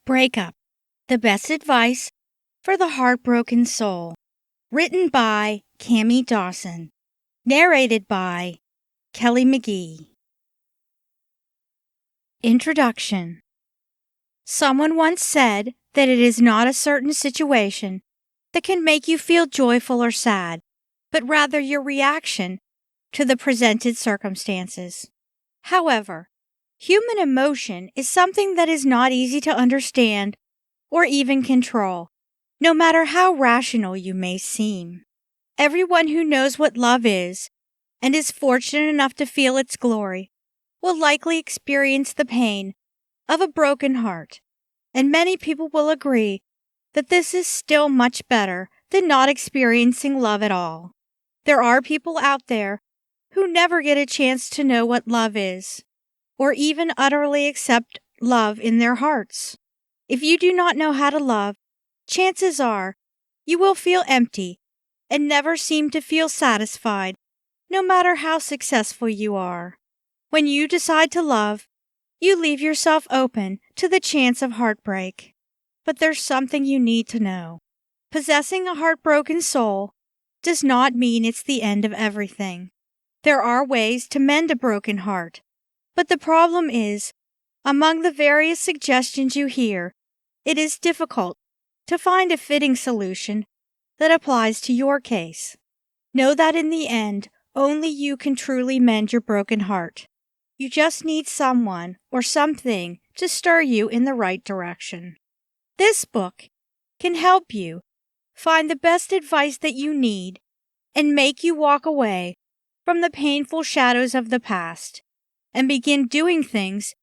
Breakup, the best advice for the heartbroken soul. Written by Cammie Dawson. Narrated by Kelly McGee. Introduction. Someone once said that it is not a certain situation that can make you feel joyful or sad, but rather your reaction to the presented circumstances. However, human emotion is something that is not easy to understand or even control, no matter how rational you may seem. Everyone who knows what love is and is fortunate enough to feel its glory will likely experience the pain of a broken heart, and many people will agree that this is still much better than not experiencing love at all. There are people out there who never get a chance to know what love is, or even utterly accept love in their hearts. If you do not know how to love, chances are you will feel empty and never seem to feel satisfied, no matter how successful you are. When you decide to love, you leave yourself open to the chance of heartbreak. But there's something you need to know. Possessing a heartbroken soul does not mean it's the end of everything. There are ways to mend a broken heart, but the problem is, among the various suggestions you hear, it is difficult to find a fitting solution that applies to your case. Know that in the end, only you can truly mend your broken heart. You just need someone or something to stir you in the right direction. This book can help you find the best advice that you need and make you walk away from the painful shadows of the past and begin doing things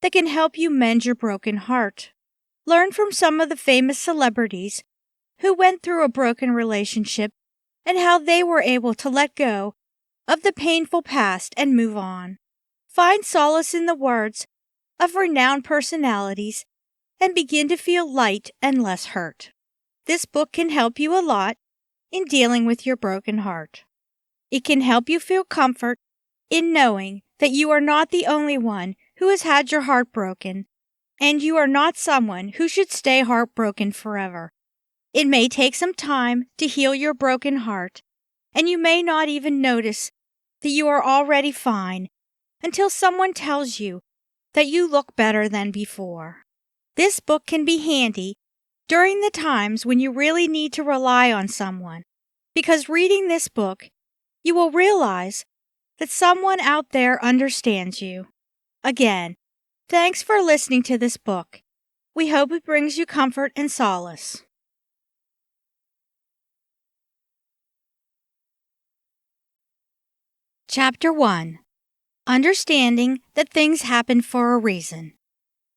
that can help you mend your broken heart. Learn from some of the famous celebrities who went through a broken relationship and how they were able to let go of the painful past and move on. Find solace in the words of renowned personalities and begin to feel light and less hurt. This book can help you a lot in dealing with your broken heart. It can help you feel comfort in knowing that you are not the only one who has had your heart broken, and you are not someone who should stay heartbroken forever. It may take some time to heal your broken heart, and you may not even notice that you are already fine until someone tells you that you look better than before. This book can be handy during the times when you really need to rely on someone, because reading this book, you will realize that someone out there understands you. Again, thanks for listening to this book. We hope it brings you comfort and solace. Chapter 1. Understanding that things happen for a reason.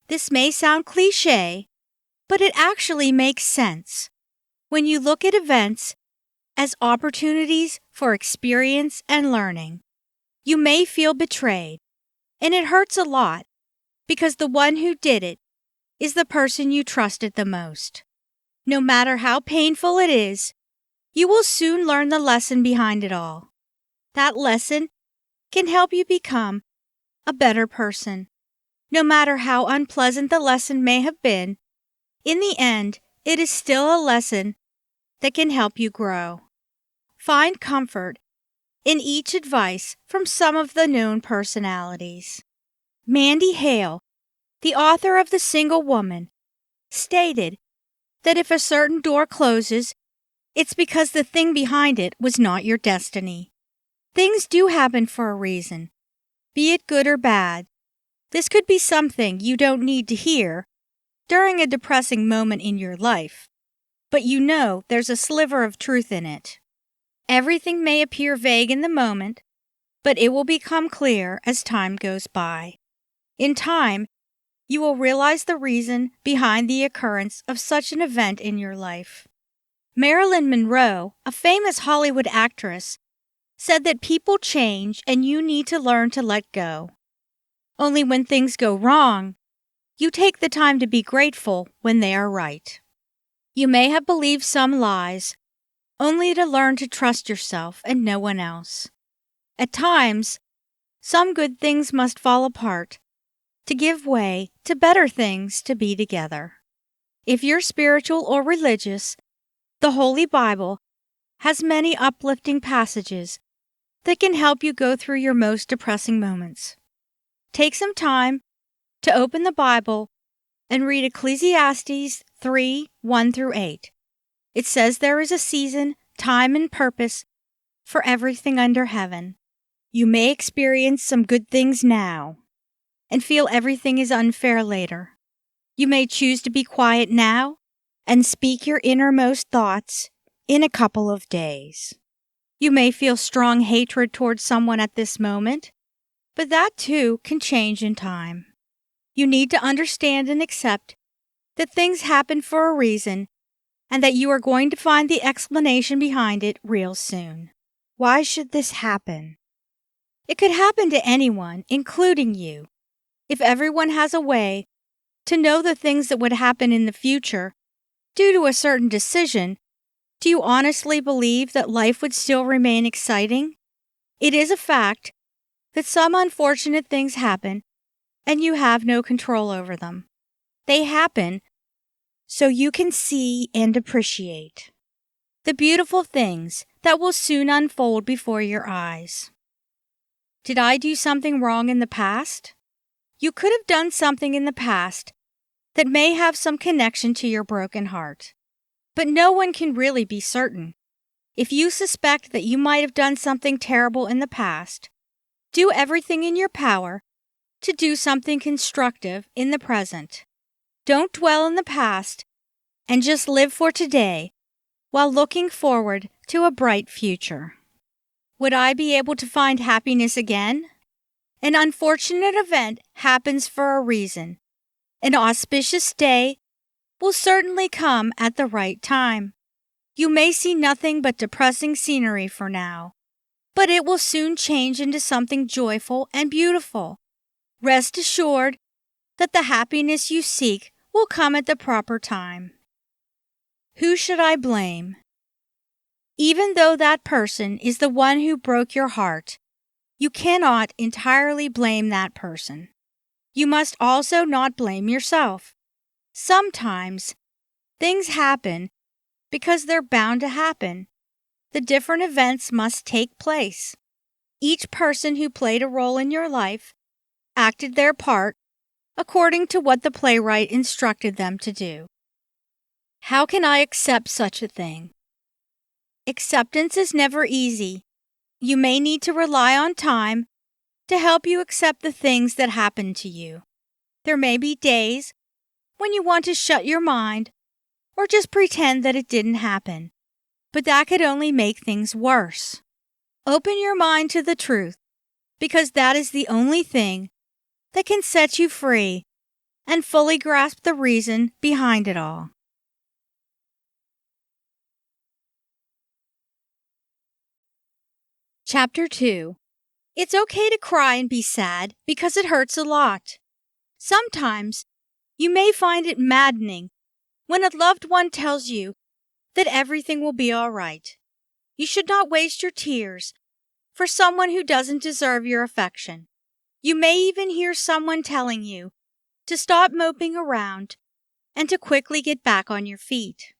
This may sound cliché, but it actually makes sense when you look at events as opportunities for experience and learning. You may feel betrayed, and it hurts a lot because the one who did it is the person you trusted the most. No matter how painful it is, you will soon learn the lesson behind it all. That lesson can help you become a better person. No matter how unpleasant the lesson may have been, in the end, it is still a lesson that can help you grow. Find comfort in each advice from some of the known personalities. Mandy Hale, the author of The Single Woman, stated that if a certain door closes, it's because the thing behind it was not your destiny. Things do happen for a reason, be it good or bad. This could be something you don't need to hear during a depressing moment in your life, but you know there's a sliver of truth in it. Everything may appear vague in the moment, but it will become clear as time goes by. In time, you will realize the reason behind the occurrence of such an event in your life. Marilyn Monroe, a famous Hollywood actress, said that people change and you need to learn to let go. Only when things go wrong, you take the time to be grateful when they are right. You may have believed some lies, only to learn to trust yourself and no one else. At times, some good things must fall apart to give way to better things to be together. If you're spiritual or religious, the Holy Bible has many uplifting passages that can help you go through your most depressing moments. Take some time to open the Bible and read Ecclesiastes 3:1-8. It says there is a season, time, and purpose for everything under heaven. You may experience some good things now and feel everything is unfair later. You may choose to be quiet now and speak your innermost thoughts in a couple of days. You may feel strong hatred towards someone at this moment, but that too can change in time. You need to understand and accept that things happen for a reason and that you are going to find the explanation behind it real soon. Why should this happen? It could happen to anyone, including you. If everyone has a way to know the things that would happen in the future due to a certain decision, do you honestly believe that life would still remain exciting? It is a fact that some unfortunate things happen and you have no control over them. They happen so you can see and appreciate the beautiful things that will soon unfold before your eyes. Did I do something wrong in the past? You could have done something in the past that may have some connection to your broken heart. But no one can really be certain. If you suspect that you might have done something terrible in the past, do everything in your power to do something constructive in the present. Don't dwell in the past and just live for today while looking forward to a bright future. Would I be able to find happiness again? An unfortunate event happens for a reason. An auspicious day will certainly come at the right time. You may see nothing but depressing scenery for now, but it will soon change into something joyful and beautiful. Rest assured that the happiness you seek will come at the proper time. Who should I blame? Even though that person is the one who broke your heart, you cannot entirely blame that person. You must also not blame yourself. Sometimes things happen because they're bound to happen. The different events must take place. Each person who played a role in your life acted their part according to what the playwright instructed them to do. How can I accept such a thing? Acceptance is never easy. You may need to rely on time to help you accept the things that happen to you. There may be days when you want to shut your mind or just pretend that it didn't happen, but that could only make things worse. Open your mind to the truth, because that is the only thing that can set you free and fully grasp the reason behind it all. Chapter 2. It's okay to cry and be sad because it hurts a lot. Sometimes you may find it maddening when a loved one tells you that everything will be all right. You should not waste your tears for someone who doesn't deserve your affection. You may even hear someone telling you to stop moping around and to quickly get back on your feet.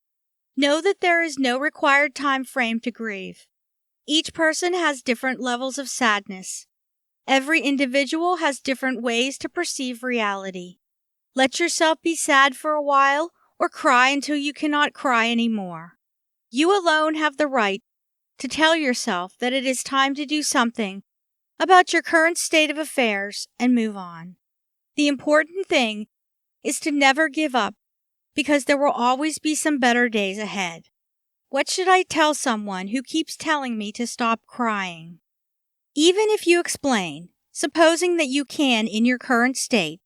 Know that there is no required time frame to grieve. Each person has different levels of sadness. Every individual has different ways to perceive reality. Let yourself be sad for a while or cry until you cannot cry anymore. You alone have the right to tell yourself that it is time to do something about your current state of affairs and move on. The important thing is to never give up, because there will always be some better days ahead. What should I tell someone who keeps telling me to stop crying? Even if you explain, supposing that you can in your current state,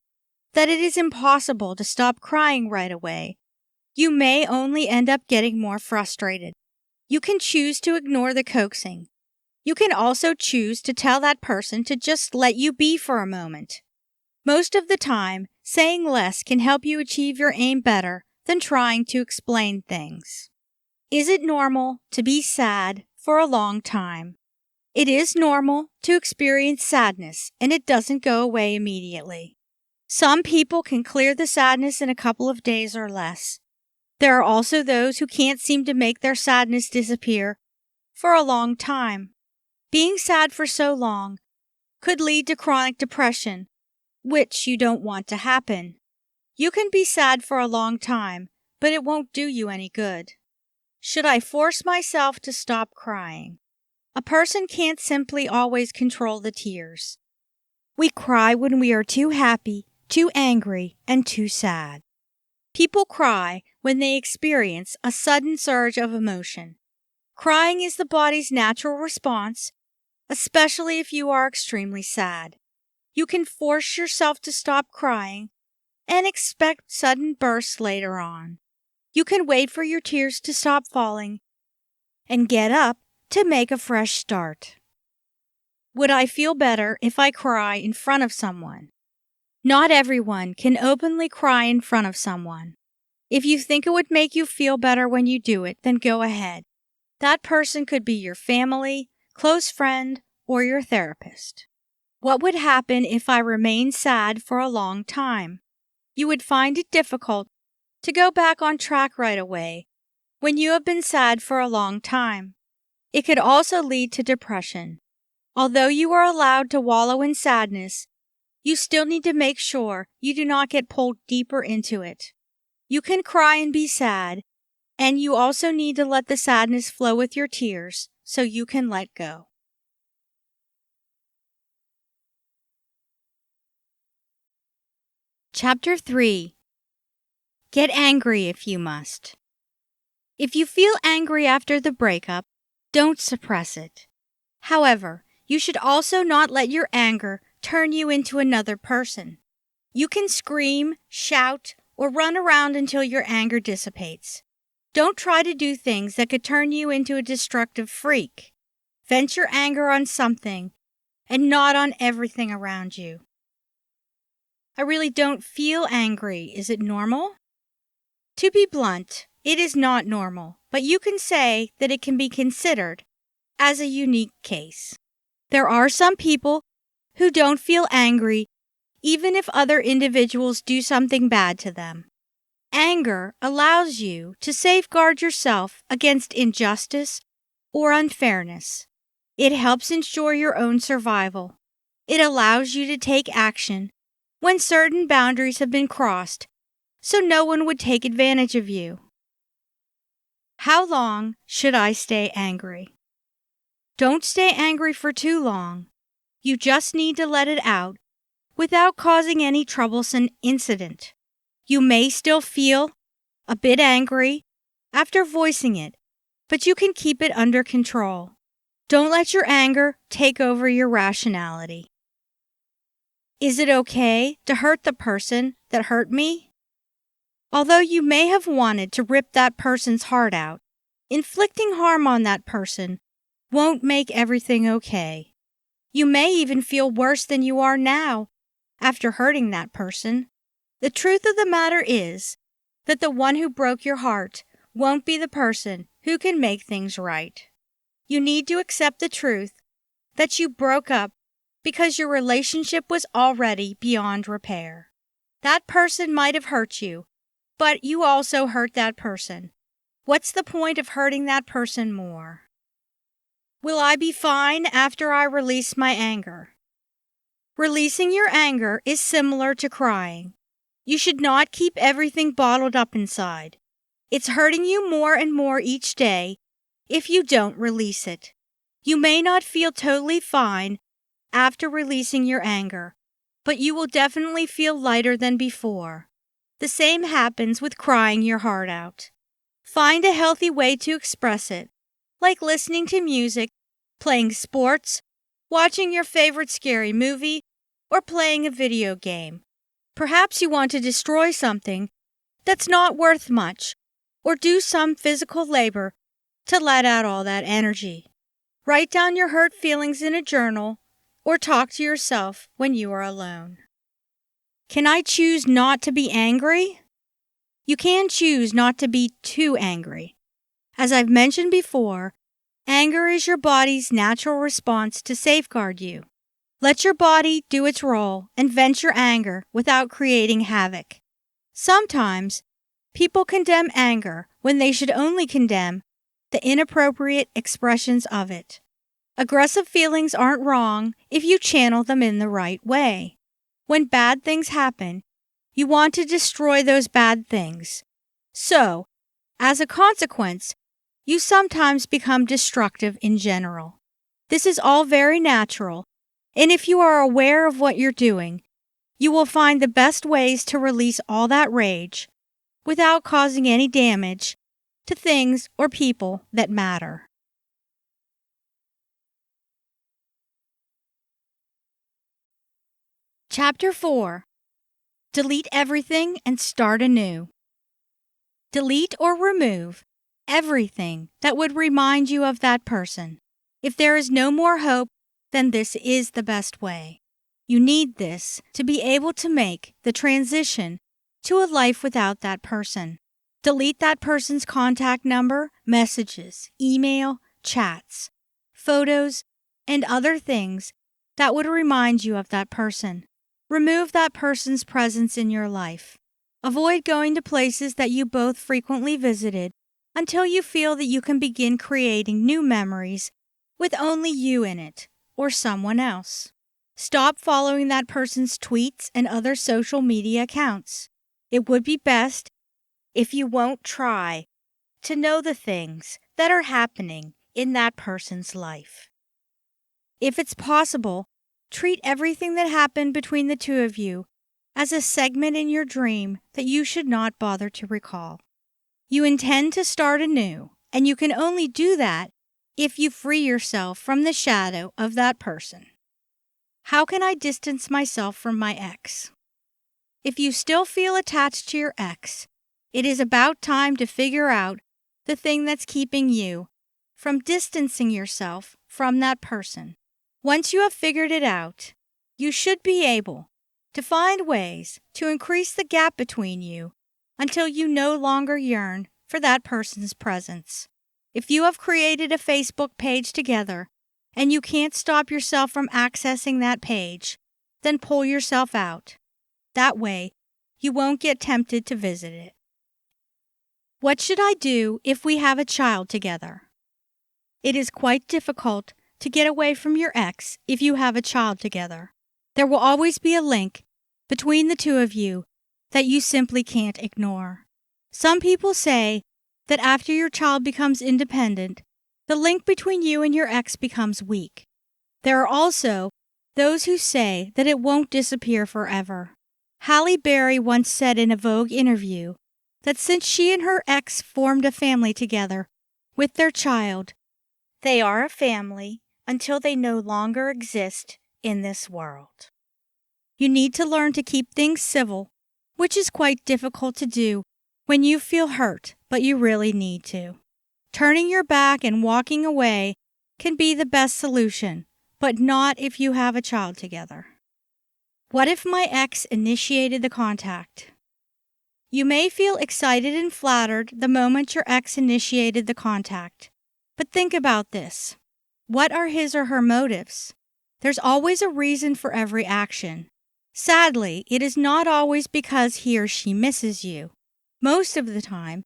that it is impossible to stop crying right away, you may only end up getting more frustrated. You can choose to ignore the coaxing. You can also choose to tell that person to just let you be for a moment. Most of the time, saying less can help you achieve your aim better than trying to explain things. Is it normal to be sad for a long time? It is normal to experience sadness, and it doesn't go away immediately. Some people can clear the sadness in a couple of days or less. There are also those who can't seem to make their sadness disappear for a long time. Being sad for so long could lead to chronic depression, which you don't want to happen. You can be sad for a long time, but it won't do you any good. Should I force myself to stop crying? A person can't simply always control the tears. We cry when we are too happy, too angry, and too sad. People cry when they experience a sudden surge of emotion. Crying is the body's natural response, especially if you are extremely sad. You can force yourself to stop crying and expect sudden bursts later on. You can wait for your tears to stop falling and get up to make a fresh start. Would I feel better if I cry in front of someone? Not everyone can openly cry in front of someone. If you think it would make you feel better when you do it, then go ahead. That person could be your family, close friend, or your therapist. What would happen if I remained sad for a long time? You would find it difficult to go back on track right away when you have been sad for a long time. It could also lead to depression. Although you are allowed to wallow in sadness, you still need to make sure you do not get pulled deeper into it. You can cry and be sad, and you also need to let the sadness flow with your tears so you can let go. Chapter 3. Get angry if you must. If you feel angry after the breakup, don't suppress it. However, you should also not let your anger turn you into another person. You can scream, shout, or run around until your anger dissipates. Don't try to do things that could turn you into a destructive freak. Vent your anger on something and not on everything around you. I really don't feel angry. Is it normal? To be blunt, it is not normal, but you can say that it can be considered as a unique case. There are some people who don't feel angry even if other individuals do something bad to them. Anger allows you to safeguard yourself against injustice or unfairness. It helps ensure your own survival. It allows you to take action when certain boundaries have been crossed, so no one would take advantage of you. How long should I stay angry? Don't stay angry for too long. You just need to let it out without causing any troublesome incident. You may still feel a bit angry after voicing it, but you can keep it under control. Don't let your anger take over your rationality. Is it okay to hurt the person that hurt me? Although you may have wanted to rip that person's heart out, inflicting harm on that person won't make everything okay. You may even feel worse than you are now after hurting that person. The truth of the matter is that the one who broke your heart won't be the person who can make things right. You need to accept the truth that you broke up because your relationship was already beyond repair. That person might have hurt you, but you also hurt that person. What's the point of hurting that person more? Will I be fine after I release my anger? Releasing your anger is similar to crying. You should not keep everything bottled up inside. It's hurting you more and more each day if you don't release it. You may not feel totally fine after releasing your anger, but you will definitely feel lighter than before. The same happens with crying your heart out. Find a healthy way to express it, like listening to music, playing sports, watching your favorite scary movie, or playing a video game. Perhaps you want to destroy something that's not worth much, or do some physical labor to let out all that energy. Write down your hurt feelings in a journal, or talk to yourself when you are alone. Can I choose not to be angry? You can choose not to be too angry. As I've mentioned before, anger is your body's natural response to safeguard you. Let your body do its role and vent your anger without creating havoc. Sometimes, People condemn anger when they should only condemn the inappropriate expressions of it. Aggressive feelings aren't wrong if you channel them in the right way. When bad things happen, you want to destroy those bad things. So, as a consequence, you sometimes become destructive in general. This is all very natural, and if you are aware of what you're doing, you will find the best ways to release all that rage without causing any damage to things or people that matter. Chapter 4. Delete everything and start anew. Delete or remove everything that would remind you of that person. If there is no more hope, then this is the best way. You need this to be able to make the transition to a life without that person. Delete that person's contact number, messages, email, chats, photos, and other things that would remind you of that person. Remove that person's presence in your life. Avoid going to places that you both frequently visited until you feel that you can begin creating new memories with only you in it or someone else. Stop following that person's tweets and other social media accounts. It would be best if you won't try to know the things that are happening in that person's life. If it's possible, treat everything that happened between the two of you as a segment in your dream that you should not bother to recall. You intend to start anew, and you can only do that if you free yourself from the shadow of that person. How can I distance myself from my ex? If you still feel attached to your ex, it is about time to figure out the thing that's keeping you from distancing yourself from that person. Once you have figured it out, you should be able to find ways to increase the gap between you until you no longer yearn for that person's presence. If you have created a Facebook page together and you can't stop yourself from accessing that page, then pull yourself out. That way, you won't get tempted to visit it. What should I do if we have a child together? It is quite difficult to get away from your ex if you have a child together. There will always be a link between the two of you that you simply can't ignore. Some people say that after your child becomes independent, the link between you and your ex becomes weak. There are also those who say that it won't disappear forever. Halle Berry once said in a Vogue interview that since she and her ex formed a family together with their child, they are a family until they no longer exist in this world. You need to learn to keep things civil, which is quite difficult to do when you feel hurt, but you really need to. Turning your back and walking away can be the best solution, but not if you have a child together. What if my ex initiated the contact? You may feel excited and flattered the moment your ex initiated the contact, but think about this. What are his or her motives? There's always a reason for every action. Sadly, it is not always because he or she misses you. Most of the time,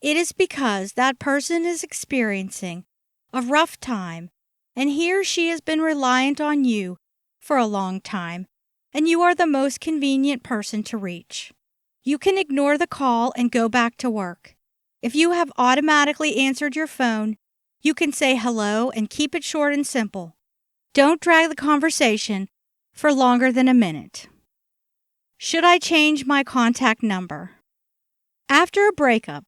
it is because that person is experiencing a rough time and he or she has been reliant on you for a long time, and you are the most convenient person to reach. You can ignore the call and go back to work. If you have automatically answered your phone, you can say hello and keep it short and simple. Don't drag the conversation for longer than a minute. Should I change my contact number? After a breakup,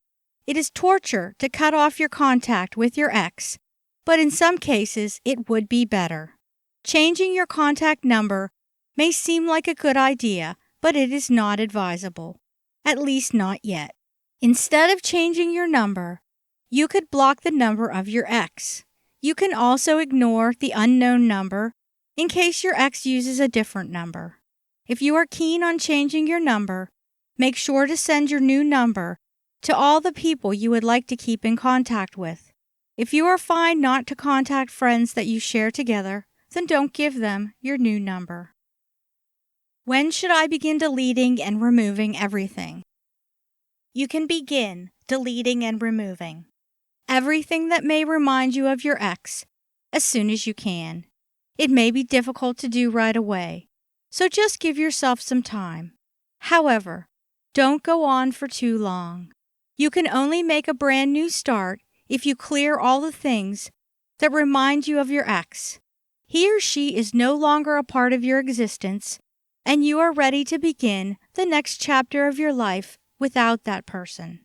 it is torture to cut off your contact with your ex, but in some cases it would be better. Changing your contact number may seem like a good idea, but it is not advisable, at least not yet. Instead of changing your number, you could block the number of your ex. You can also ignore the unknown number in case your ex uses a different number. If you are keen on changing your number, make sure to send your new number to all the people you would like to keep in contact with. If you are fine not to contact friends that you share together, then don't give them your new number. When should I begin deleting and removing everything? you can begin deleting and removing everything that may remind you of your ex as soon as you can. It may be difficult to do right away, so just give yourself some time. However, don't go on for too long. You can only make a brand new start if you clear all the things that remind you of your ex. He or she is no longer a part of your existence, and you are ready to begin the next chapter of your life without that person.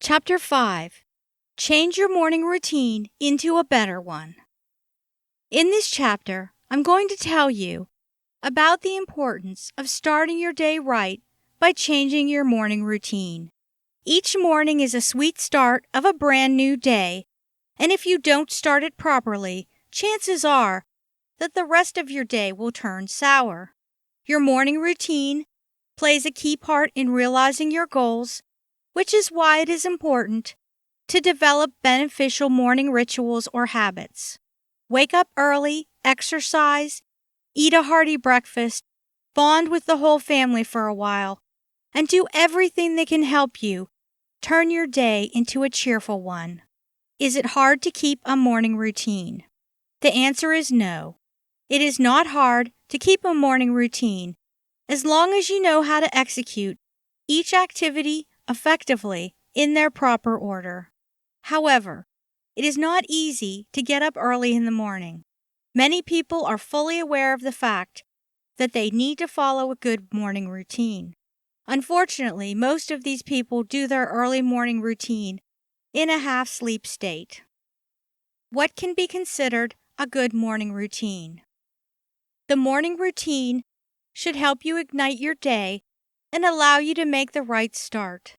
Chapter 5. Change your morning routine into a better one. In this chapter, I'm going to tell you about the importance of starting your day right by changing your morning routine. Each morning is a sweet start of a brand new day, and if you don't start it properly, chances are that the rest of your day will turn sour. Your morning routine plays a key part in realizing your goals, which is why it is important to develop beneficial morning rituals or habits. Wake up early, exercise, eat a hearty breakfast, bond with the whole family for a while, and do everything that can help you turn your day into a cheerful one. Is it hard to keep a morning routine? The answer is no. It is not hard to keep a morning routine as long as you know how to execute each activity effectively in their proper order. However, it is not easy to get up early in the morning. Many people are fully aware of the fact that they need to follow a good morning routine. Unfortunately, most of these people do their early morning routine in a half-sleep state. What can be considered a good morning routine? The morning routine should help you ignite your day and allow you to make the right start.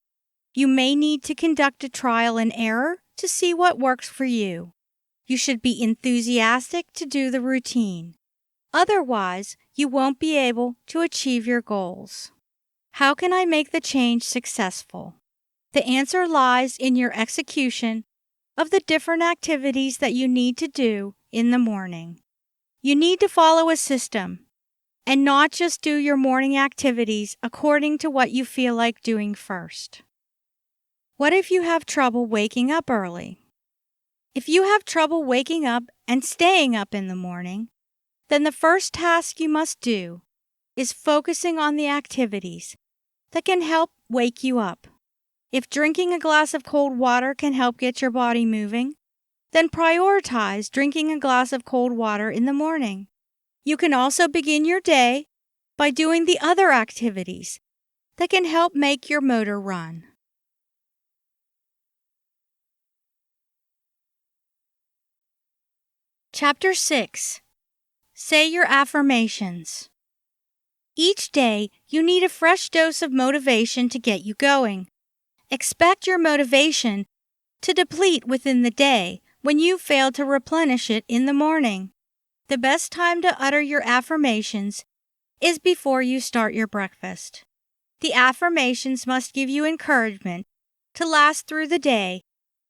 You may need to conduct a trial and error to see what works for you. You should be enthusiastic to do the routine. Otherwise, you won't be able to achieve your goals. How can I make the change successful? The answer lies in your execution of the different activities that you need to do in the morning. You need to follow a system and not just do your morning activities according to what you feel like doing first. What if you have trouble waking up early? If you have trouble waking up and staying up in the morning, then the first task you must do is focusing on the activities that can help wake you up. If drinking a glass of cold water can help get your body moving, then prioritize drinking a glass of cold water in the morning. You can also begin your day by doing the other activities that can help make your motor run. Chapter 6. Say your affirmations. Each day, you need a fresh dose of motivation to get you going. Expect your motivation to deplete within the day when you fail to replenish it in the morning. The best time to utter your affirmations is before you start your breakfast. The affirmations must give you encouragement to last through the day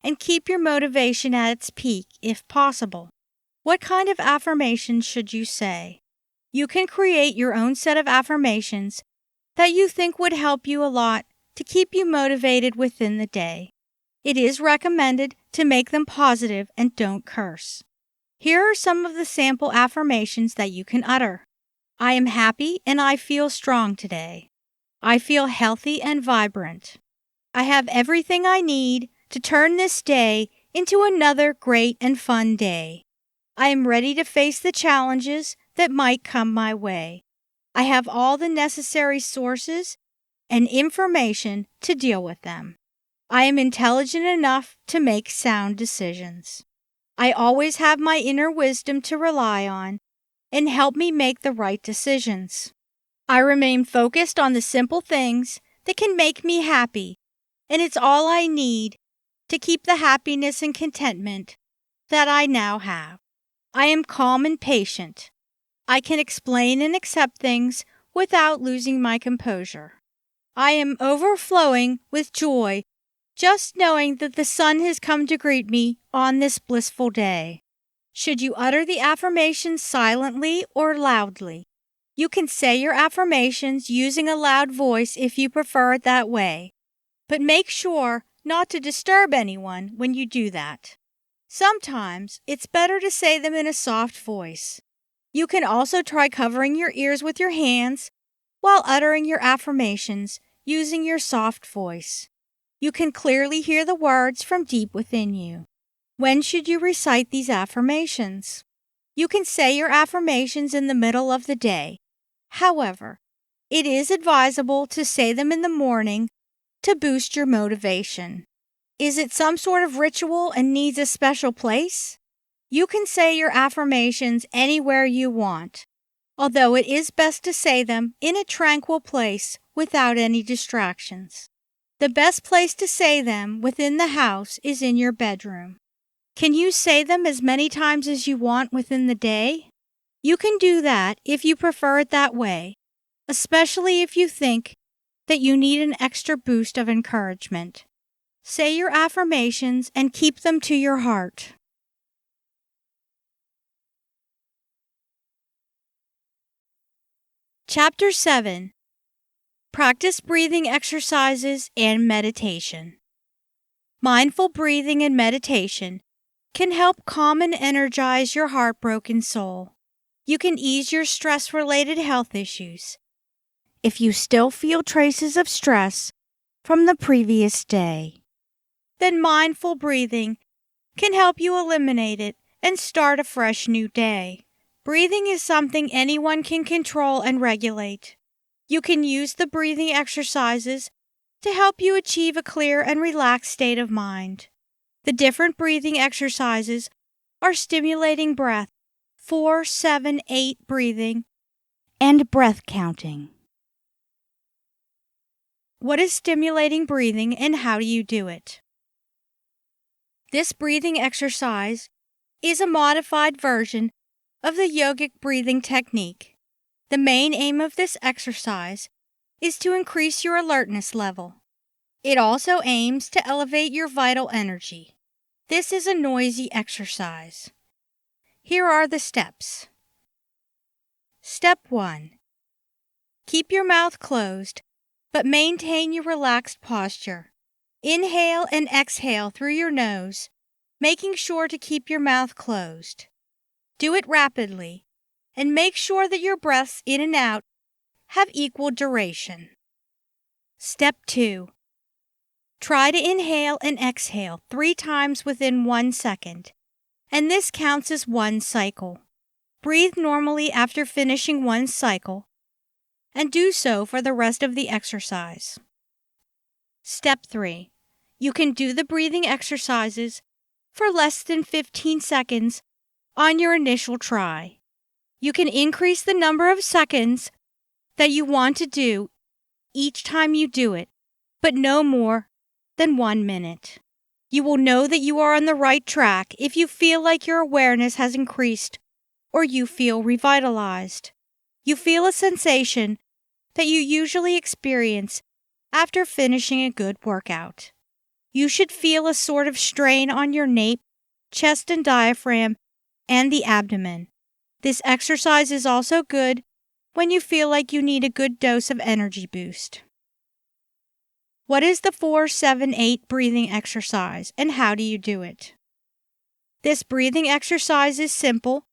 and keep your motivation at its peak if possible. What kind of affirmations should you say? You can create your own set of affirmations that you think would help you a lot to keep you motivated within the day. It is recommended to make them positive and don't curse. Here are some of the sample affirmations that you can utter. I am happy and I feel strong today. I feel healthy and vibrant. I have everything I need to turn this day into another great and fun day. I am ready to face the challenges that might come my way. I have all the necessary sources and information to deal with them. I am intelligent enough to make sound decisions. I always have my inner wisdom to rely on and help me make the right decisions. I remain focused on the simple things that can make me happy, and it's all I need to keep the happiness and contentment that I now have. I am calm and patient. I can explain and accept things without losing my composure. I am overflowing with joy just knowing that the sun has come to greet me on this blissful day. Should you utter the affirmations silently or loudly? You can say your affirmations using a loud voice if you prefer it that way, but make sure not to disturb anyone when you do that. Sometimes it's better to say them in a soft voice. You can also try covering your ears with your hands while uttering your affirmations using your soft voice. You can clearly hear the words from deep within you. When should you recite these affirmations? You can say your affirmations in the middle of the day. However, it is advisable to say them in the morning to boost your motivation. Is it some sort of ritual and needs a special place? You can say your affirmations anywhere you want, although it is best to say them in a tranquil place without any distractions. The best place to say them within the house is in your bedroom. Can you say them as many times as you want within the day? You can do that if you prefer it that way, especially if you think that you need an extra boost of encouragement. Say your affirmations and keep them to your heart. Chapter 7. Practice breathing exercises and meditation. Mindful breathing and meditation can help calm and energize your heartbroken soul. You can ease your stress-related health issues if you still feel traces of stress from the previous day. Then mindful breathing can help you eliminate it and start a fresh new day. Breathing is something anyone can control and regulate. You can use the breathing exercises to help you achieve a clear and relaxed state of mind. The different breathing exercises are stimulating breath, 4-7-8 breathing, and breath counting. What is stimulating breathing and how do you do it? This breathing exercise is a modified version of the yogic breathing technique. The main aim of this exercise is to increase your alertness level. It also aims to elevate your vital energy. This is a noisy exercise. Here are the steps. Step 1. Keep your mouth closed, but maintain your relaxed posture. Inhale and exhale through your nose, making sure to keep your mouth closed. Do it rapidly, and make sure that your breaths in and out have equal duration. Step 2. Try to inhale and exhale 3 times within 1 second, and this counts as 1 cycle. Breathe normally after finishing 1 cycle, and do so for the rest of the exercise. Step 3. You can do the breathing exercises for less than 15 seconds on your initial try. You can increase the number of seconds that you want to do each time you do it, but no more than 1 minute. You will know that you are on the right track if you feel like your awareness has increased or you feel revitalized. You feel a sensation that you usually experience after finishing a good workout. You should feel a sort of strain on your nape, chest and diaphragm, and the abdomen. This exercise is also good when you feel like you need a good dose of energy boost. What is the 4-7-8 breathing exercise and how do you do it? This breathing exercise is simple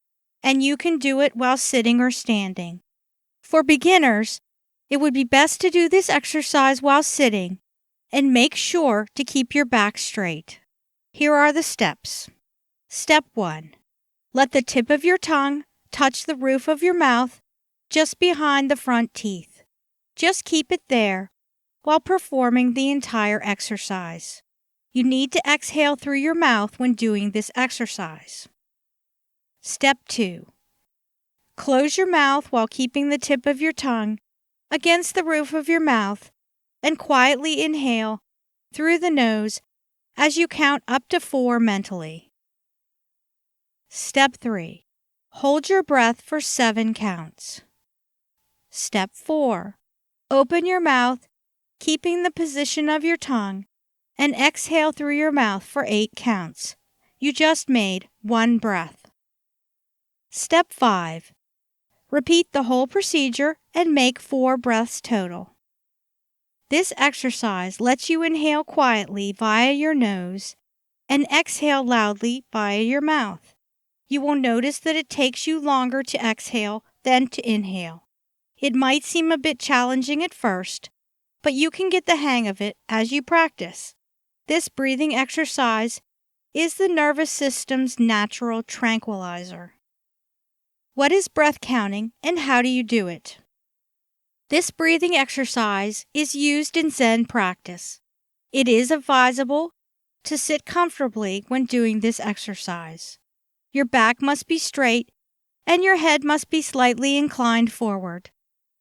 and you can do it while sitting or standing. For beginners, it would be best to do this exercise while sitting and make sure to keep your back straight. Here are the steps. Step 1. Let the tip of your tongue touch the roof of your mouth just behind the front teeth. Just keep it there while performing the entire exercise. You need to exhale through your mouth when doing this exercise. Step 2. Close your mouth while keeping the tip of your tongue against the roof of your mouth and quietly inhale through the nose as you count up to 4 mentally. Step 3. Hold your breath for 7 counts. Step 4. Open your mouth, keeping the position of your tongue, and exhale through your mouth for 8 counts. You just made 1 breath. Step 5. Repeat the whole procedure and make 4 breaths total. This exercise lets you inhale quietly via your nose and exhale loudly via your mouth. You will notice that it takes you longer to exhale than to inhale. It might seem a bit challenging at first, but you can get the hang of it as you practice. This breathing exercise is the nervous system's natural tranquilizer. What is breath counting and how do you do it? This breathing exercise is used in Zen practice. It is advisable to sit comfortably when doing this exercise. Your back must be straight and your head must be slightly inclined forward.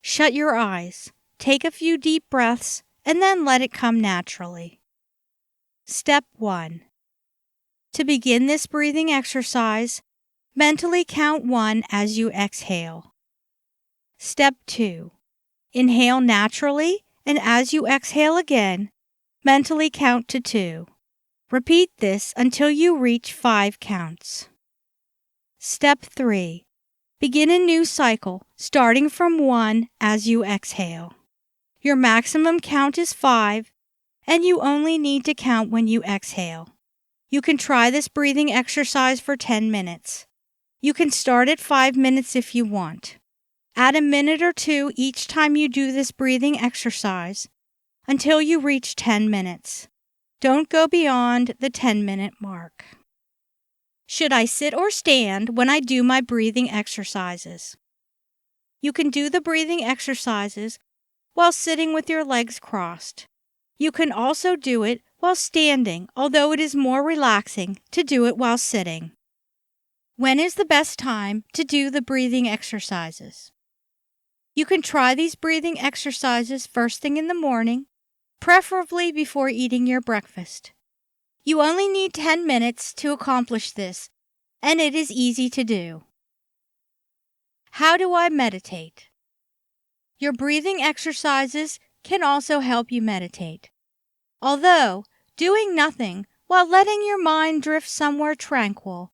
Shut your eyes, take a few deep breaths, and then let it come naturally. Step 1. To begin this breathing exercise, mentally count 1 as you exhale. Step 2. Inhale naturally, and as you exhale again, mentally count to 2. Repeat this until you reach 5 counts. Step 3. Begin a new cycle, starting from 1 as you exhale. Your maximum count is 5, and you only need to count when you exhale. You can try this breathing exercise for 10 minutes. You can start at 5 minutes if you want. Add a minute or 2 each time you do this breathing exercise until you reach 10 minutes. Don't go beyond the 10-minute mark. Should I sit or stand when I do my breathing exercises? You can do the breathing exercises while sitting with your legs crossed. You can also do it while standing, although it is more relaxing to do it while sitting. When is the best time to do the breathing exercises? You can try these breathing exercises first thing in the morning, preferably before eating your breakfast. You only need 10 minutes to accomplish this, and it is easy to do. How do I meditate? Your breathing exercises can also help you meditate. Although, doing nothing while letting your mind drift somewhere tranquil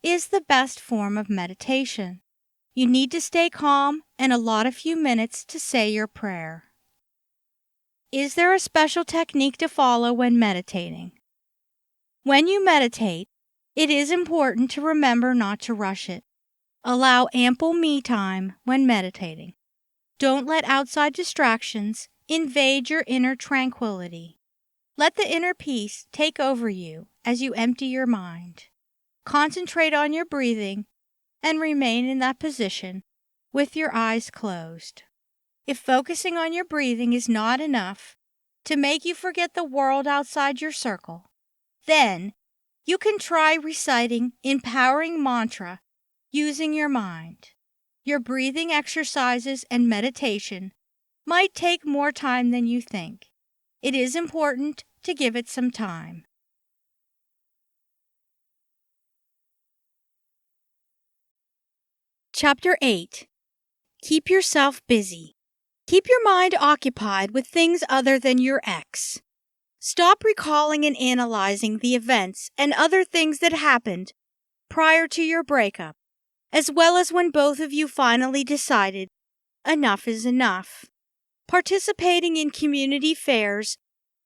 is the best form of meditation. You need to stay calm and allot a few minutes to say your prayer. Is there a special technique to follow when meditating? When you meditate, it is important to remember not to rush it. Allow ample me time when meditating. Don't let outside distractions invade your inner tranquility. Let the inner peace take over you as you empty your mind. Concentrate on your breathing and remain in that position with your eyes closed. If focusing on your breathing is not enough to make you forget the world outside your circle, then you can try reciting empowering mantra using your mind. Your breathing exercises and meditation might take more time than you think. It is important to give it some time. Chapter 8. Keep yourself busy. Keep your mind occupied with things other than your ex. Stop recalling and analyzing the events and other things that happened prior to your breakup, as well as when both of you finally decided enough is enough. Participating in community fairs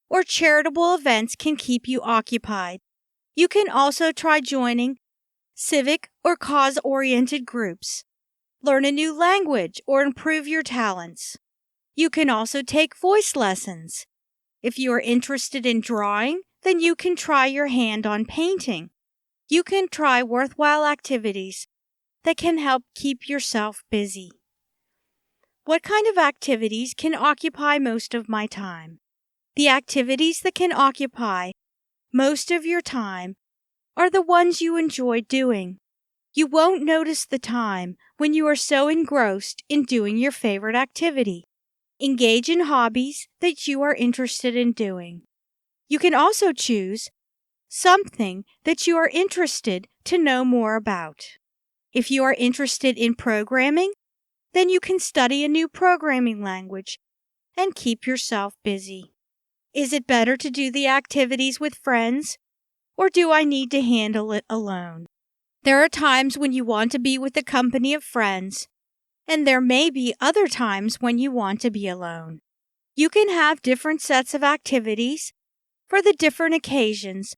or charitable events can keep you occupied. You can also try joining civic or cause-oriented groups. Learn a new language or improve your talents. You can also take voice lessons. If you are interested in drawing, then you can try your hand on painting. You can try worthwhile activities that can help keep yourself busy. What kind of activities can occupy most of my time? The activities that can occupy most of your time are the ones you enjoy doing. You won't notice the time when you are so engrossed in doing your favorite activity. Engage in hobbies that you are interested in doing. You can also choose something that you are interested to know more about. If you are interested in programming, then you can study a new programming language and keep yourself busy. Is it better to do the activities with friends, or do I need to handle it alone? There are times when you want to be with the company of friends, And there may be other times when you want to be alone. You can have different sets of activities for the different occasions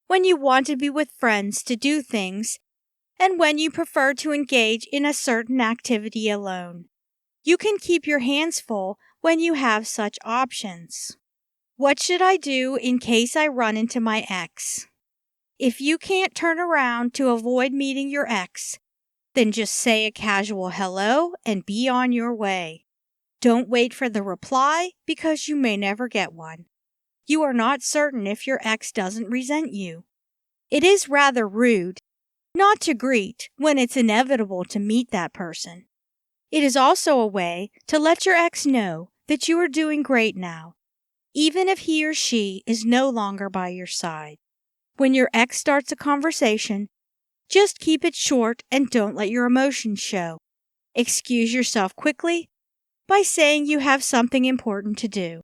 when you want to be with friends to do things and when you prefer to engage in a certain activity alone. You can keep your hands full when you have such options. What should I do in case I run into my ex? If you can't turn around to avoid meeting your ex, then just say a casual hello and be on your way. Don't wait for the reply because you may never get one. You are not certain if your ex doesn't resent you. It is rather rude not to greet when it's inevitable to meet that person. It is also a way to let your ex know that you are doing great now, even if he or she is no longer by your side. When your ex starts a conversation, just keep it short and don't let your emotions show. Excuse yourself quickly by saying you have something important to do.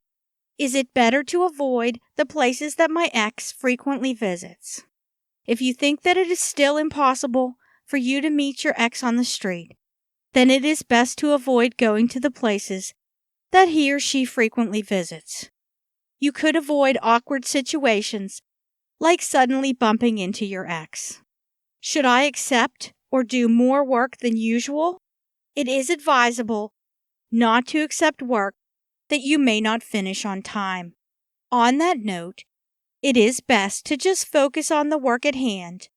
Is it better to avoid the places that my ex frequently visits? If you think that it is still impossible for you to meet your ex on the street, then it is best to avoid going to the places that he or she frequently visits. You could avoid awkward situations like suddenly bumping into your ex. Should I accept or do more work than usual? It is advisable not to accept work that you may not finish on time. On that note, it is best to just focus on the work at hand,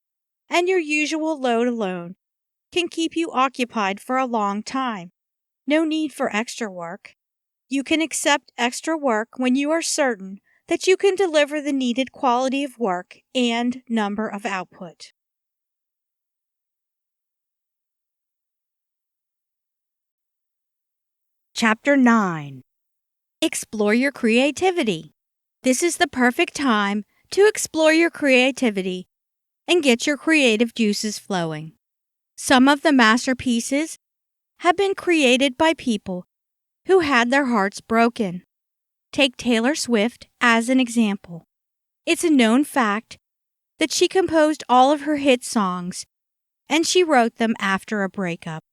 and your usual load alone can keep you occupied for a long time. No need for extra work. You can accept extra work when you are certain that you can deliver the needed quality of work and number of output. Chapter 9. Explore your creativity. This is the perfect time to explore your creativity and get your creative juices flowing. Some of the masterpieces have been created by people who had their hearts broken. Take Taylor Swift as an example. It's a known fact that she composed all of her hit songs, and she wrote them after a breakup.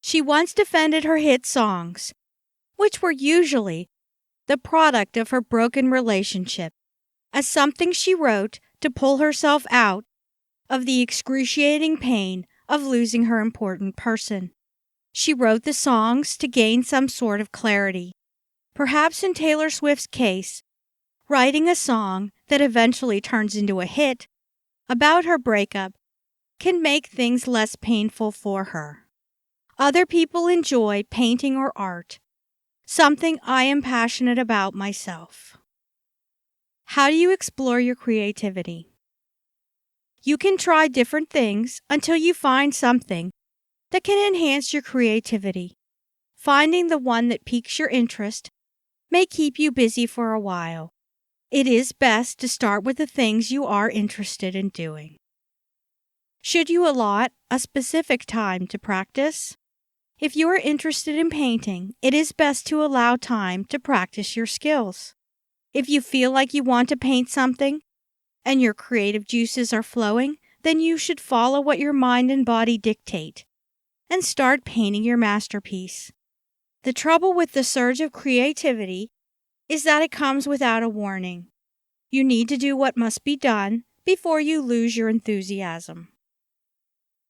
She once defended her hit songs, which were usually the product of her broken relationship, as something she wrote to pull herself out of the excruciating pain of losing her important person. She wrote the songs to gain some sort of clarity. Perhaps in Taylor Swift's case, writing a song that eventually turns into a hit about her breakup can make things less painful for her. Other people enjoy painting or art, something I am passionate about myself. How do you explore your creativity? You can try different things until you find something that can enhance your creativity. Finding the one that piques your interest may keep you busy for a while. It is best to start with the things you are interested in doing. Should you allot a specific time to practice? If you are interested in painting, it is best to allow time to practice your skills. If you feel like you want to paint something and your creative juices are flowing, then you should follow what your mind and body dictate and start painting your masterpiece. The trouble with the surge of creativity is that it comes without a warning. You need to do what must be done before you lose your enthusiasm.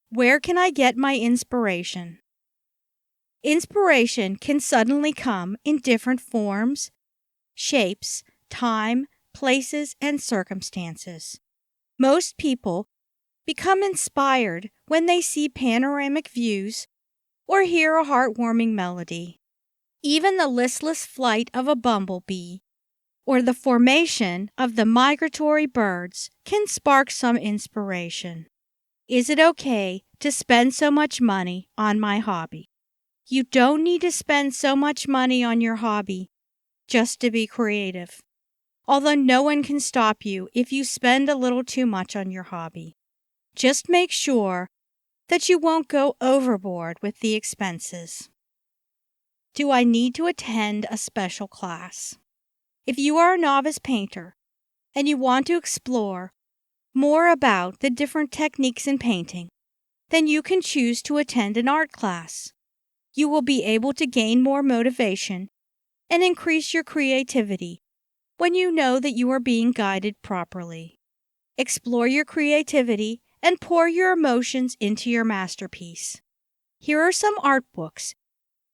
Where can I get my inspiration? Inspiration can suddenly come in different forms, shapes, time, places, and circumstances. Most people become inspired when they see panoramic views or hear a heartwarming melody. Even the listless flight of a bumblebee or the formation of the migratory birds can spark some inspiration. Is it okay to spend so much money on my hobby? You don't need to spend so much money on your hobby just to be creative, although no one can stop you if you spend a little too much on your hobby. Just make sure that you won't go overboard with the expenses. Do I need to attend a special class? If you are a novice painter and you want to explore more about the different techniques in painting, then you can choose to attend an art class. You will be able to gain more motivation and increase your creativity when you know that you are being guided properly. Explore your creativity and pour your emotions into your masterpiece. Here are some art books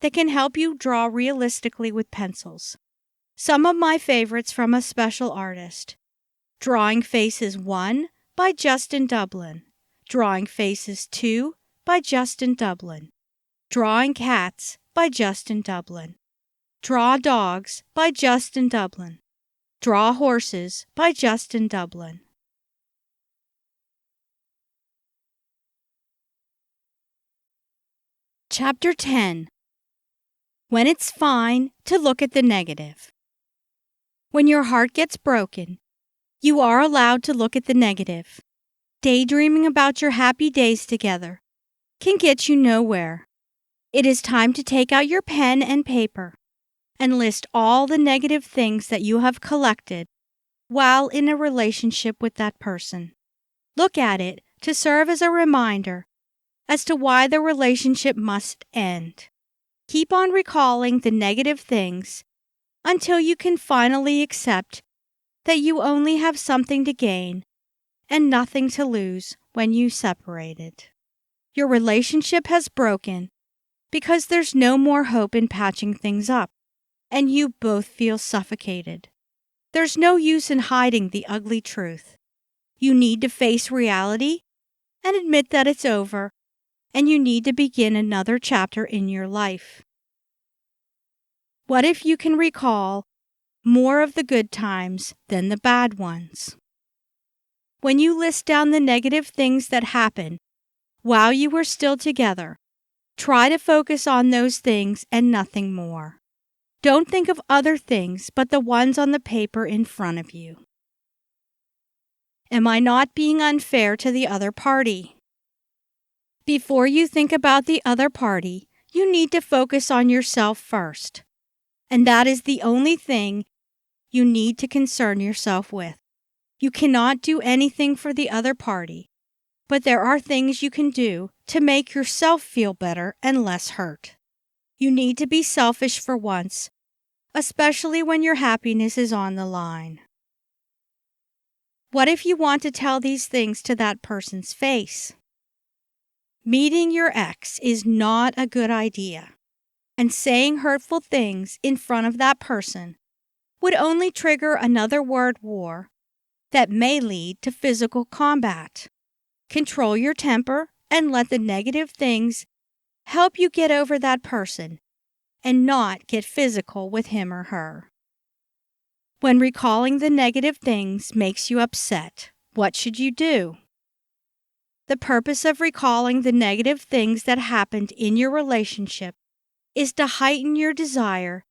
that can help you draw realistically with pencils. Some of my favorites from a special artist. Drawing Faces 1 by Justin Dublin. Drawing Faces 2 by Justin Dublin. Drawing Cats by Justin Dublin. Draw Dogs by Justin Dublin. Draw Horses by Justin Dublin. Chapter 10. When it's fine to look at the negative. When your heart gets broken, you are allowed to look at the negative. Daydreaming about your happy days together can get you nowhere. It is time to take out your pen and paper and list all the negative things that you have collected while in a relationship with that person. Look at it to serve as a reminder as to why the relationship must end. Keep on recalling the negative things until you can finally accept that you only have something to gain and nothing to lose when you separated. Your relationship has broken because there's no more hope in patching things up, and you both feel suffocated. There's no use in hiding the ugly truth. You need to face reality and admit that it's over, and you need to begin another chapter in your life. What if you can recall more of the good times than the bad ones? When you list down the negative things that happened while you were still together, try to focus on those things and nothing more. Don't think of other things but the ones on the paper in front of you. Am I not being unfair to the other party? Before you think about the other party, you need to focus on yourself first. And that is the only thing you need to concern yourself with. You cannot do anything for the other party, but there are things you can do to make yourself feel better and less hurt. You need to be selfish for once, especially when your happiness is on the line. What if you want to tell these things to that person's face? Meeting your ex is not a good idea, and saying hurtful things in front of that person would only trigger another word war that may lead to physical combat. Control your temper and let the negative things help you get over that person and not get physical with him or her. When recalling the negative things makes you upset, what should you do? The purpose of recalling the negative things that happened in your relationship is to heighten your desire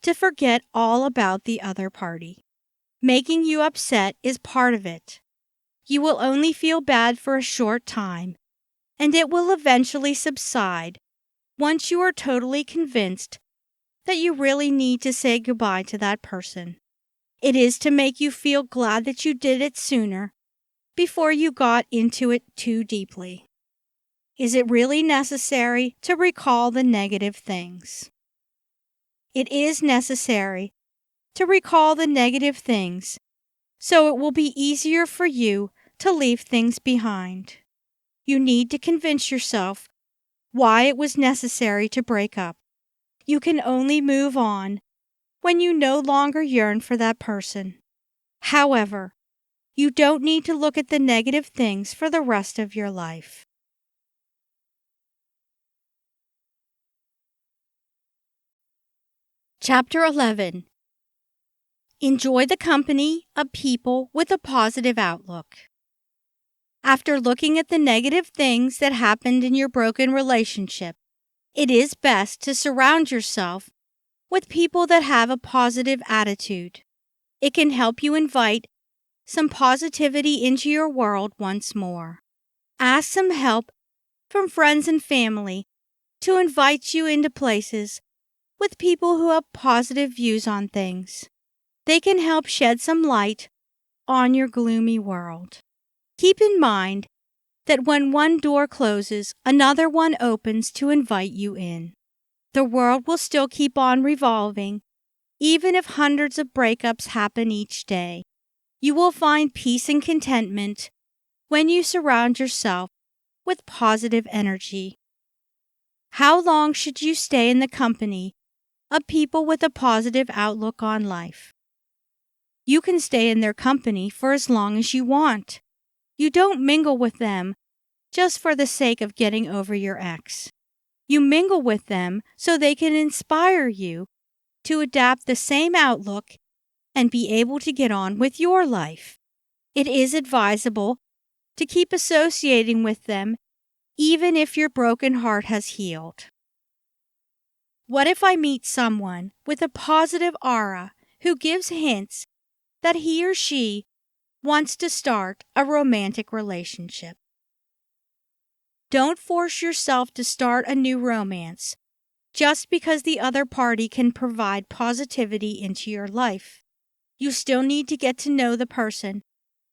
to forget all about the other party. Making you upset is part of it. You will only feel bad for a short time, and it will eventually subside once you are totally convinced that you really need to say goodbye to that person. It is to make you feel glad that you did it sooner, before you got into it too deeply. Is it really necessary to recall the negative things? It is necessary to recall the negative things, so it will be easier for you to leave things behind. You need to convince yourself why it was necessary to break up. You can only move on when you no longer yearn for that person. However, you don't need to look at the negative things for the rest of your life. Chapter 11. Enjoy the company of people with a positive outlook. After looking at the negative things that happened in your broken relationship, it is best to surround yourself with people that have a positive attitude. It can help you invite some positivity into your world once more. Ask some help from friends and family to invite you into places with people who have positive views on things. They can help shed some light on your gloomy world. Keep in mind that when one door closes, another one opens to invite you in. The world will still keep on revolving, even if hundreds of breakups happen each day. You will find peace and contentment when you surround yourself with positive energy. How long should you stay in the company of people with a positive outlook on life? You can stay in their company for as long as you want. You don't mingle with them just for the sake of getting over your ex. You mingle with them so they can inspire you to adapt the same outlook and be able to get on with your life. It is advisable to keep associating with them even if your broken heart has healed. What if I meet someone with a positive aura who gives hints that he or she wants to start a romantic relationship? Don't force yourself to start a new romance just because the other party can provide positivity into your life. You still need to get to know the person,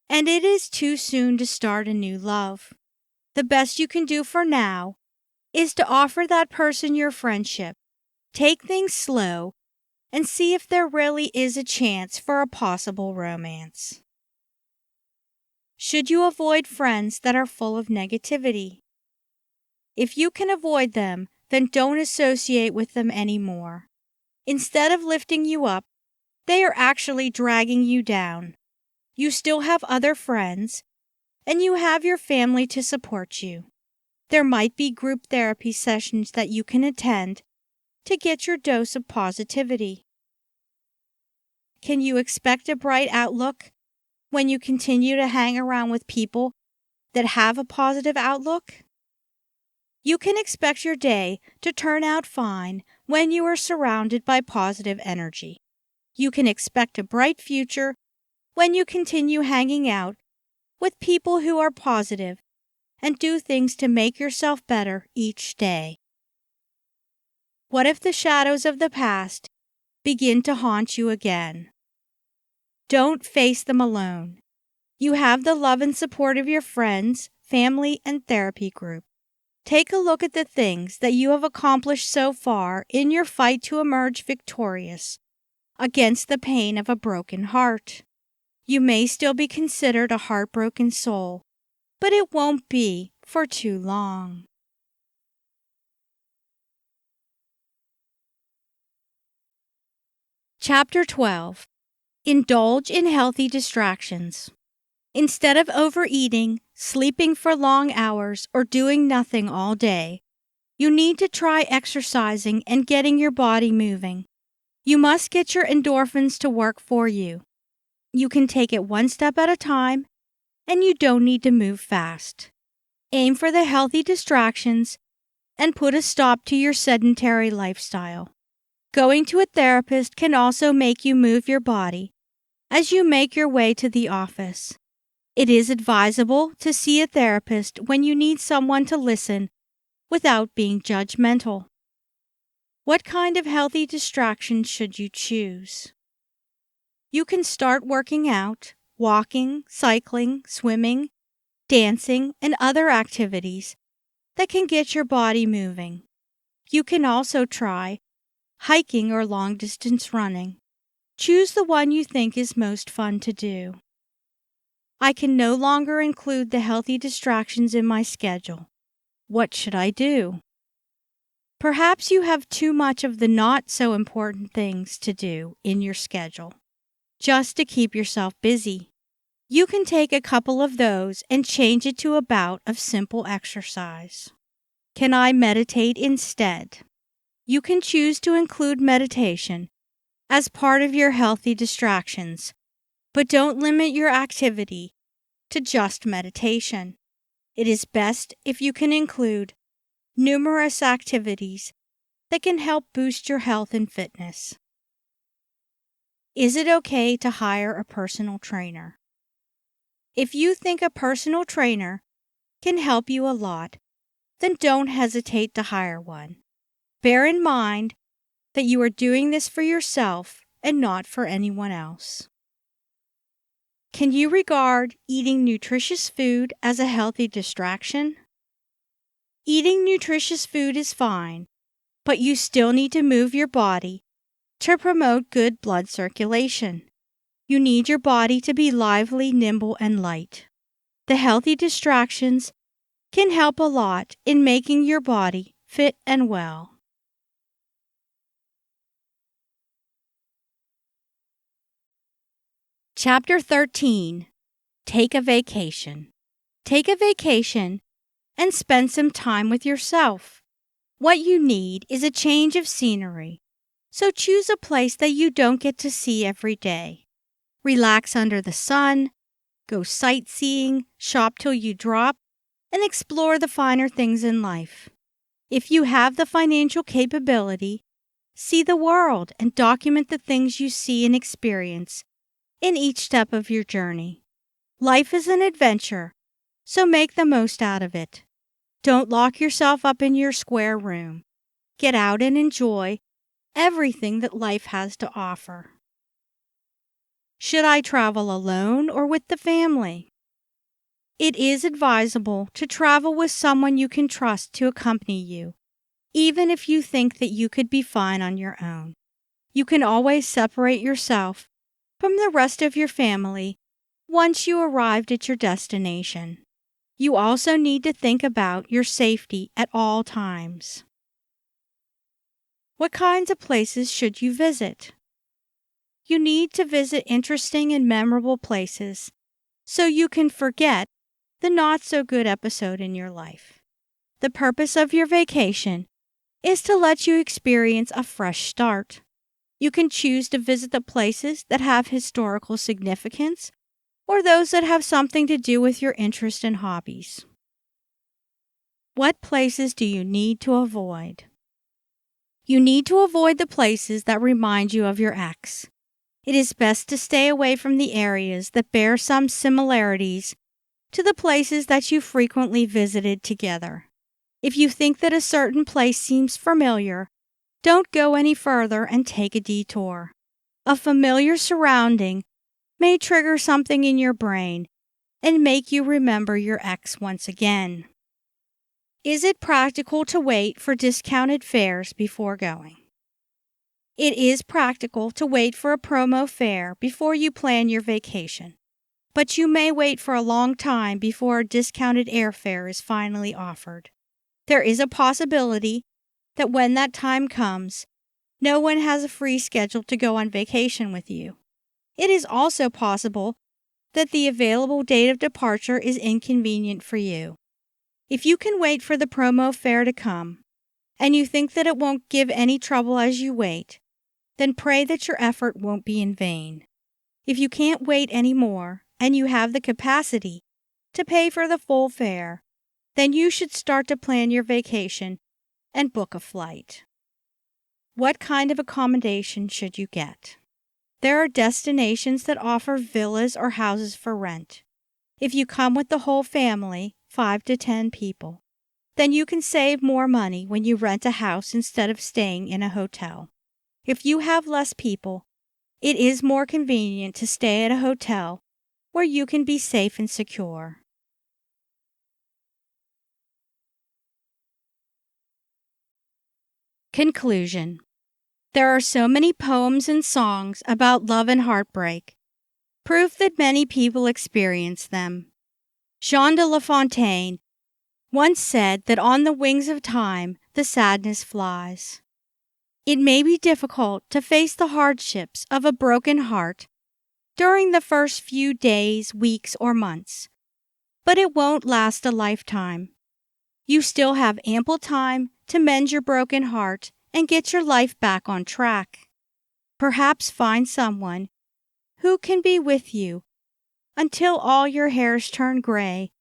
and it is too soon to start a new love. The best you can do for now is to offer that person your friendship. Take things slow and see if there really is a chance for a possible romance. Should you avoid friends that are full of negativity? If you can avoid them, then don't associate with them anymore. Instead of lifting you up, they are actually dragging you down. You still have other friends, and you have your family to support you. There might be group therapy sessions that you can attend to get your dose of positivity. Can you expect a bright outlook when you continue to hang around with people that have a positive outlook? You can expect your day to turn out fine when you are surrounded by positive energy. You can expect a bright future when you continue hanging out with people who are positive and do things to make yourself better each day. What if the shadows of the past begin to haunt you again? Don't face them alone. You have the love and support of your friends, family, and therapy group. Take a look at the things that you have accomplished so far in your fight to emerge victorious against the pain of a broken heart. You may still be considered a heartbroken soul, but it won't be for too long. Chapter 12. Indulge in healthy distractions. Instead of overeating, sleeping for long hours, or doing nothing all day, you need to try exercising and getting your body moving. You must get your endorphins to work for you. You can take it one step at a time, and you don't need to move fast. Aim for the healthy distractions and put a stop to your sedentary lifestyle. Going to a therapist can also make you move your body as you make your way to the office. It is advisable to see a therapist when you need someone to listen without being judgmental. What kind of healthy distractions should you choose? You can start working out, walking, cycling, swimming, dancing, and other activities that can get your body moving. You can also try hiking or long-distance running. Choose the one you think is most fun to do. I can no longer include the healthy distractions in my schedule. What should I do? Perhaps you have too much of the not so important things to do in your schedule, just to keep yourself busy. You can take a couple of those and change it to a bout of simple exercise. Can I meditate instead? You can choose to include meditation as part of your healthy distractions, but don't limit your activity to just meditation. It is best if you can include numerous activities that can help boost your health and fitness. Is it okay to hire a personal trainer? If you think a personal trainer can help you a lot, then don't hesitate to hire one. Bear in mind that you are doing this for yourself and not for anyone else. Can you regard eating nutritious food as a healthy distraction? Eating nutritious food is fine, but you still need to move your body to promote good blood circulation. You need your body to be lively, nimble, and light. The healthy distractions can help a lot in making your body fit and well. Chapter 13. Take a vacation. Take a vacation and spend some time with yourself. What you need is a change of scenery, so choose a place that you don't get to see every day. Relax under the sun, go sightseeing, shop till you drop, and explore the finer things in life. If you have the financial capability, see the world and document the things you see and experience in each step of your journey. Life is an adventure, so make the most out of it. Don't lock yourself up in your square room. Get out and enjoy everything that life has to offer. Should I travel alone or with the family? It is advisable to travel with someone you can trust to accompany you, even if you think that you could be fine on your own. You can always separate yourself from the rest of your family once you arrived at your destination. You also need to think about your safety at all times. What kinds of places should you visit? You need to visit interesting and memorable places so you can forget the not-so-good episode in your life. The purpose of your vacation is to let you experience a fresh start. You can choose to visit the places that have historical significance or those that have something to do with your interests and hobbies. What places do you need to avoid? You need to avoid the places that remind you of your ex. It is best to stay away from the areas that bear some similarities to the places that you frequently visited together. If you think that a certain place seems familiar, don't go any further and take a detour. A familiar surrounding may trigger something in your brain and make you remember your ex once again. Is it practical to wait for discounted fares before going? It is practical to wait for a promo fare before you plan your vacation, but you may wait for a long time before a discounted airfare is finally offered. There is a possibility that when that time comes, no one has a free schedule to go on vacation with you. It is also possible that the available date of departure is inconvenient for you. If you can wait for the promo fare to come, and you think that it won't give any trouble as you wait, then pray that your effort won't be in vain. If you can't wait anymore, and you have the capacity to pay for the full fare, then you should start to plan your vacation and book a flight. What kind of accommodation should you get? There are destinations that offer villas or houses for rent. If you come with the whole family, 5 to 10 people, then you can save more money when you rent a house instead of staying in a hotel. If you have less people, it is more convenient to stay at a hotel where you can be safe and secure. Conclusion. There are so many poems and songs about love and heartbreak, proof that many people experience them. Jean de La Fontaine once said that on the wings of time the sadness flies. It may be difficult to face the hardships of a broken heart during the first few days, weeks, or months, but it won't last a lifetime. You still have ample time to mend your broken heart and get your life back on track. Perhaps find someone who can be with you until all your hairs turn gray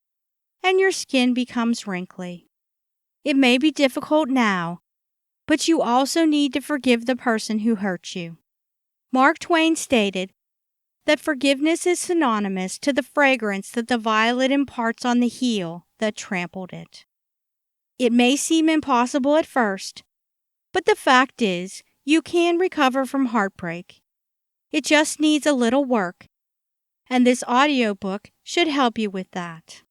and your skin becomes wrinkly. It may be difficult now, but you also need to forgive the person who hurt you. Mark Twain stated that forgiveness is synonymous to the fragrance that the violet imparts on the heel that trampled it. It may seem impossible at first, but the fact is, you can recover from heartbreak. It just needs a little work, and this audiobook should help you with that.